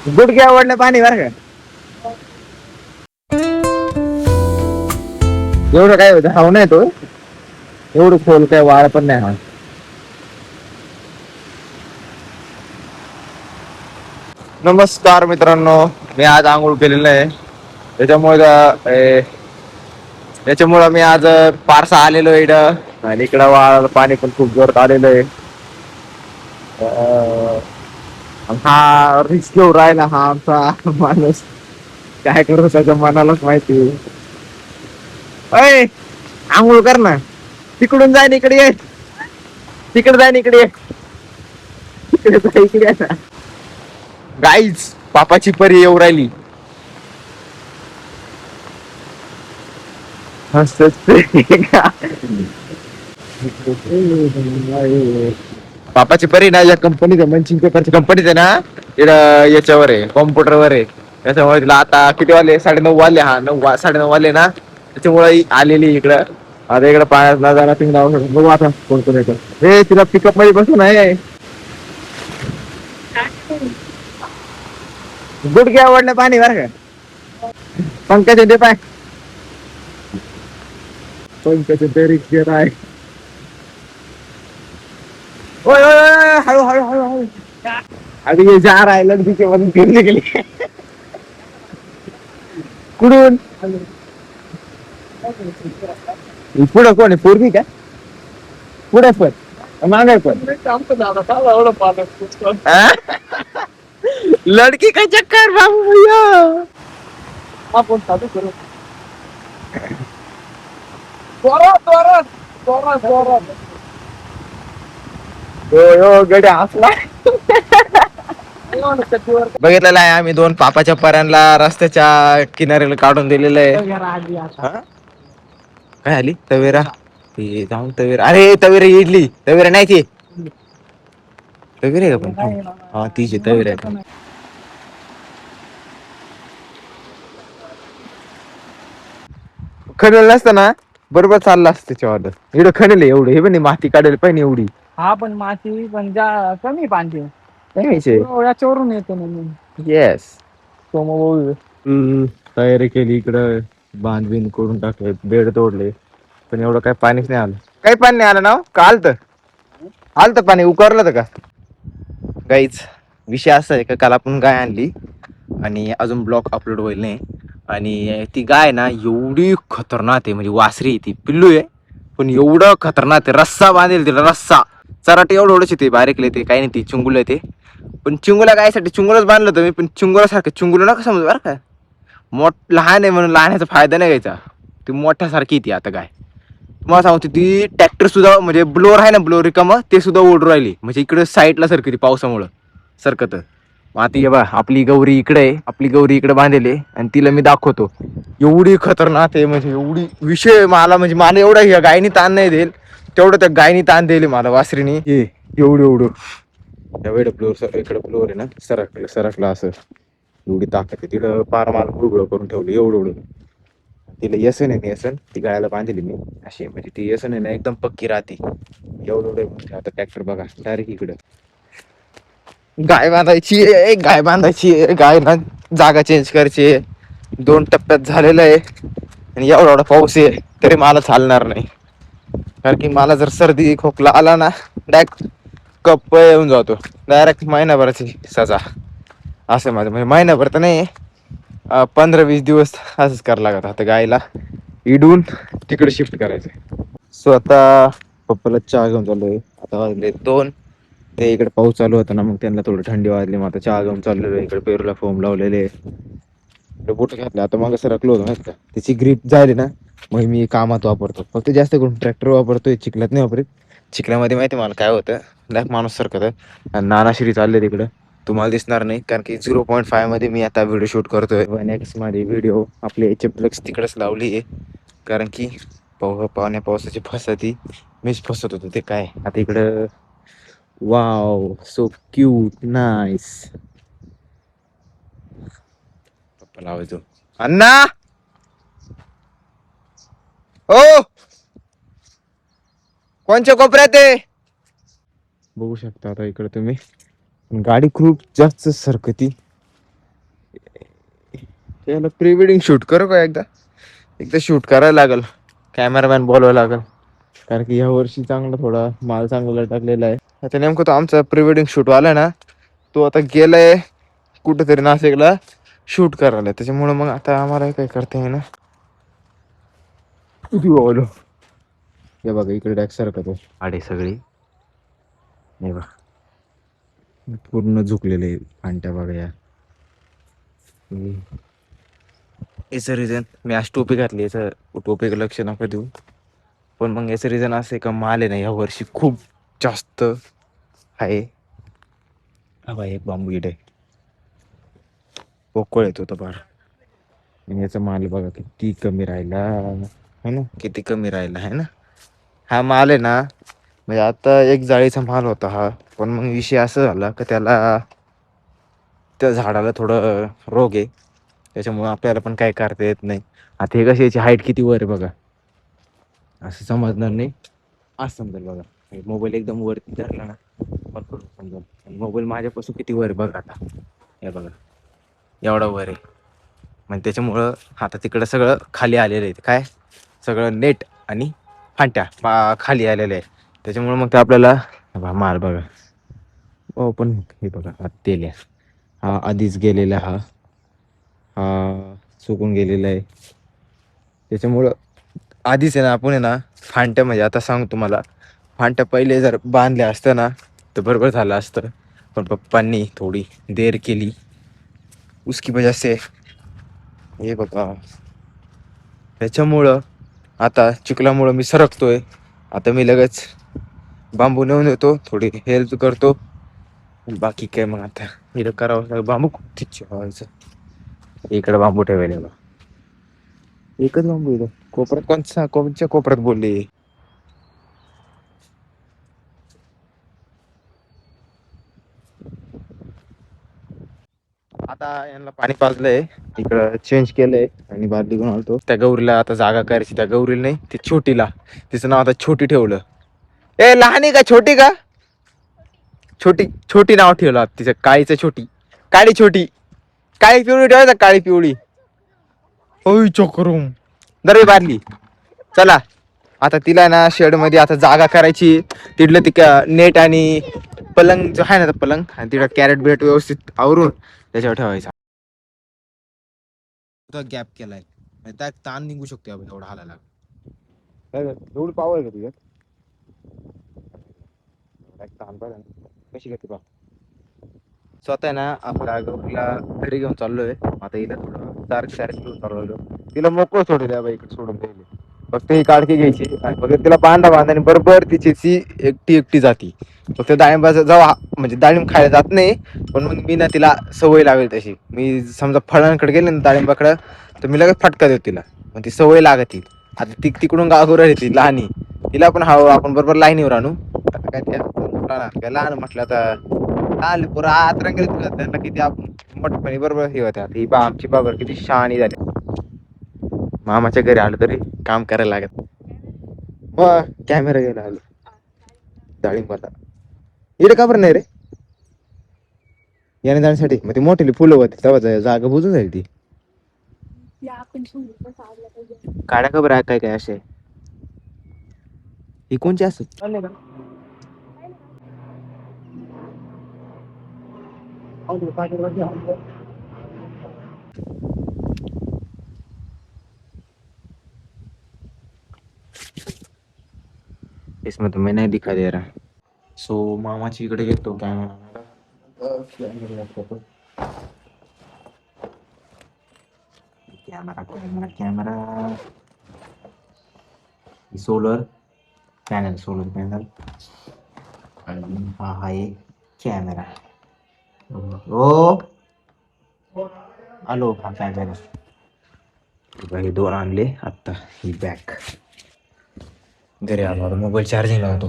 गुडघे आवडलं पाणी बरं का. एवढं काय होतं हाव नाही तो एवढं खोल काय वाळ पण नाही हा. नमस्कार मित्रांनो, मी आज आंघोळ केलेलं आहे त्याच्यामुळं मी आज पारसा आलेलो इकडं आणि इकडं वाळ पाणी पण खूप जोरात आलेलं आहे. हा रिस्क घेऊन राहिला हा आमचा माणूस. काय करू त्याच्या मनालाच माहिती. अय आंघोळ कर ना, तिकडून जाय इकडे ये, तिकडे जाय इकडे ये, इकडे जाय इकडे ये. गाईच पापाची परी येऊ राहिली. पापाची परी ना या कंपनीचं मंचिंग पेपरच्या कंपनीच आहे ना, इकडं याच्यावर आहे कॉम्प्युटरवर आहे. त्याच्यामुळे तिला आता किती वाजले 9:30 वाजले. हा 9 9:30 वाजले ना, त्याच्यामुळे आलेली इकडं. आता इकडे पाण्यात ना जाणार तुम्ही नाव बघू आता कोण कोण येतं. हे तिला पिकअप मध्ये बसून आहे. गुडघे आवडलं पाणी बरं का. पंकज येते पाय, पंकज तरी घेत आहे. ओय ओय ओय, हळू हळू हळू हळू. अगं ये जा रहा है लड़की के मदद करने के लिए. कुठून पुढं कोण आहे पोरगी का पुढे पण मागे पण हा? लड़की का चक्कर बाबू भैया. आपण चालू करू गड्या हसला. बघितलेलं आहे आम्ही दोन पापाच्या पऱ्यांना रस्त्याच्या किनाऱ्याला काढून दिलेलं आहे. हा? काय आली तवेरा ते जाऊन तवेरा. अरे तवेरा इडली तवेरा नाही ती तवेरा आहे का पण हा तीच तवेरा आहे. खणलं नसतं ना बरोबर चाललं असतं त्याच्यावर. एवढं खणले एवढं हे पण माती काढायला पाहिजे एवढी. हा पण माती पण जा कमी पाणी याच्यावरून येते म्हणून. येस तयारी केली इकडं. बांधबीन करून टाकले बेड तोडले पण एवढं काही पाणीच नाही आलं. काही पाणी नाही आलं ना का आलत पाणी उकरलं का गाईच. विषय असा आहे का काल आपण गाय आणली आणि अजून ब्लॉग अपलोड होईल नाही. आणि ती गाय ना एवढी खतरनाक आहे म्हणजे वासरी ती पिल्लू आहे पण एवढं खतरनाक आहे. रस्सा बांधेल तिला रस्सा चराट एवढं एवढंच येते बारीकले ते काही नाही ती चिंगुल येते पण चिंगुला गायसाठी चिंगुलच बांधलं होतं मी पण चिंगुलासारखं चिंगुल नका समज बरं का. लहान आहे म्हणून लहानाचा फायदा नाही घ्यायचा. ती मोठ्यासारखी ती आता गाय तुम्हाला सांगतो. ती ट्रॅक्टर सुद्धा म्हणजे ब्लोअर आहे ना ब्लोअर रिकाम ते सुद्धा ओढू राहिली म्हणजे इकडे साईडला सरकती पावसामुळं सरकत. माती बा आपली गौरी इकडे आहे आपली गौरी इकडे बांधलेली आणि तिला मी दाखवतो एवढी खतरनाक आहे म्हणजे एवढी विषय मला म्हणजे मला एवढा ह्या गायनी ताण नाही देईल तेवढं त्या गायनी ताण दिली मला वासरीनी. एवढं एवढं त्या वेळ फ्लोअर इकडे फ्लोअर आहे ना सरकला असं एवढी ताकद आहे तिला पार माल गुळगुळ करून ठेवलं एवढं एवढं. तिला येसन आहे येसन ती गायला बांधली मी अशी म्हणजे ती येसन आहे ना एकदम पक्की राहते एवढं एवढं. आता ट्रॅक्टर बघा डायरेक्ट इकडं गाय बांधायची गाय ना जागा चेंज करायची. 2 टप्प्यात झालेलं आहे आणि एवढा एवढा पाऊस आहे तरी मला चालणार नाही कारण की मला जर सर्दी खोकला आला ना डायरेक्ट कप येऊन जातो डायरेक्ट महिनाभराची सजा. असं माझं म्हणजे महिनाभर तर नाही 15-20 दिवस असंच करावं लागत. आता गायला इडून तिकडे शिफ्ट करायचंय. सो आता पप्पाला चहा घेऊन चाललोय. आता वाजले 2. ते इकडे पाऊस चालू होता ना मग त्यांना थोडी थंडी वाजली मग आता चहा घेऊन चाललेलो इकडे पेरूला फोम लावलेले बोट घातले. आता मग सरकलो होतो का त्याची ग्रीप झाली ना मग मी कामात वापरतो फक्त जास्त करून ट्रॅक्टर वापरतोय चिखलात नाही वापरत. चिखल्यामध्ये माहिती मला काय होतं लाईक माणूस सरकत नानाश्री चालले तिकडं तुम्हाला दिसणार नाही कारण की 0.5 मध्ये मी आता व्हिडिओ शूट करतोय. माझी व्हिडिओ आपले फ्लेक्स तिकडेच लावली आहे कारण की पावसाची फसती मीच फसत होतो ते काय. आता इकडं वाव सो क्यूट नाईस. पप्पा लावायचो अण्णा हो कोणच्या कोपऱ्यात आहे बघू शकता आता इकडे तुम्ही गाडी खूप जास्त सरकती त्याला प्री वेडिंग शूट करू का एकदा एकदा शूट करायला लागल. कॅमेरामॅन बोलवायला लागल. कारण की ह्या वर्षी चांगला थोडा माल चांगला टाकलेला आहे. आता नेमकं तो आमचा प्री वेडिंग शूट वाला ना तो आता गेलाय कुठेतरी नाशिकला शूट करायला. त्याच्यामुळे मग आता आम्हाला काही करता येईना. किती बोलू हे बघा इकडे डॅक सारखं तो आडे सगळी हे बघा पूर्ण झुकलेले फांट्या बघा या. याचं रिझन मी आज टोपी घातली याचं टोपीकडे लक्ष नका देऊ. पण मग याचं रिझन असं आहे का माल आहे ना या वर्षी खूप जास्त आहे. हा बाई एक बांबू इडे पोकळ येतो तर फार. आणि याचा माल बघा किती कमी राहिला है ना किती कमी राहिला आहे ना. हा माल आहे ना म्हणजे आता एक जाळीचा माल होता हा. पण मग विषय असं झाला का त्याला त्या झाडाला थोडं रोग आहे. त्याच्यामुळे आपल्याला पण काय करता येत नाही. आता हे कशी याची हाईट किती वर आहे बघा असं समजणार नाही. असं समजेल बघा मोबाईल एकदम वरती धरला ना पण समजेल. मोबाईल माझ्यापासून किती वर आहे बघा आता हे बघा एवढा वर आहे. म्हणजे त्याच्यामुळं आता तिकडं सगळं खाली आलेलं आहे. काय सगळं नेट आणि फांट्या खाली आलेले आहे. त्याच्यामुळे मग ते आपल्याला माल बघा हो पण हे बघा हा तेल आहे. हा आधीच गेलेला हा सुकून गेलेला आहे. त्याच्यामुळं आधीच आहे ना आपण आहे ना फांट्या म्हणजे आता सांगू तुम्हाला फांट्या पहिले जर बांधल्या असतं ना तर बरोबर झालं असतं. पण पप्पांनी थोडी देर केली उसकी वजह से हे बघा त्याच्यामुळं आता चिखलामुळं मी सरकतोय. आता मी लगेच बांबू नेऊन येतो थोडी हेल्प करतो. बाकी काय मग आता इकडं करावं बांबू व्हायचं. इकडे बांबू ठेवायला बा एकच बांबू इथं कोपऱ्यात कोणच्या कोपऱ्यात बोलले. आता यांना पाणी पाजलंय इकडं चेंज केलंय आणि बादली घेऊन आलतो. त्या गौरीला आता जागा करायची. त्या गौरीला नाही ती छोटीला तिचं नाव आता छोटी ठेवलं. ए लहान आहे का छोटी का छोटी छोटी नाव ठेवलं तिचं काळीचं छोटी काळी छोटी काळी पिवळी ठेवायचं काळी पिवळी ओय चोकरूम दर बादली. चला आता तिला ना शेड मध्ये आता जागा करायची. तिथलं ती नेट आणि पलंग जो आहे ना पलंग आणि तिला कॅरेट बेट व्यवस्थित आवरून त्याच्यावर ठेवायचा. गॅप केलाय त्या ताण निघू शकतो एवढा हालायला एवढी पावर आहे का तुझ्यात ताण पाहिजे कशी घेते बा. स्वतः ना आपल्या गौरीला घरी घेऊन चाललोय. आता हिला थोडं सारखं घेऊन चालवलो. तिला मोकळं सोडू द्या इकडे सोडून द्यायला. फक्त ही काळजी घ्यायची आणि फक्त तिला बांधा आणि बरोबर तिची ती एकटी जाती. फक्त डाळिंबाचा जेव्हा म्हणजे डाळिंब खायला जात नाही. पण मग मी ना तिला सवय लावेल तशी. मी समजा फळांकडे गेले ना डाळिंबाकडे तर मी लगेच फटका देतो तिला. मग ती सवय लागती. आता ती तिकडून गागोर येते लहानी तिला पण हवं आपण बरोबर लाईनीवर आणू. आता काय लहान म्हटलं आता पुरा आत रंगेल त्यांना किती आपण मोठपणी बरोबर हे होत्या. ही आमची बाबर किती शहाणी झाली. मामाच्या घरी आलं तरी काम करायला लागत. मग कॅमेरा घ्यायला आलो डाळिंबाला इकडे का बरं नाही रे याने जाण्यासाठी मग ती मोठी फुलं होती तेव्हा जागा बुजून जाईल ती काड्या खबर आहे काय काय असे ही कोणची असत. इसमें तो मैं नहीं दिखा दे रहा. सो मामाची इकडे घेतो camera camera camera solar panel आणि हा आहे कॅमेरा. हो आलो हा कॅमेरा. हे दोन आणले आता ही बॅग घरी आलो मोबाईल चार्जिंग लावतो.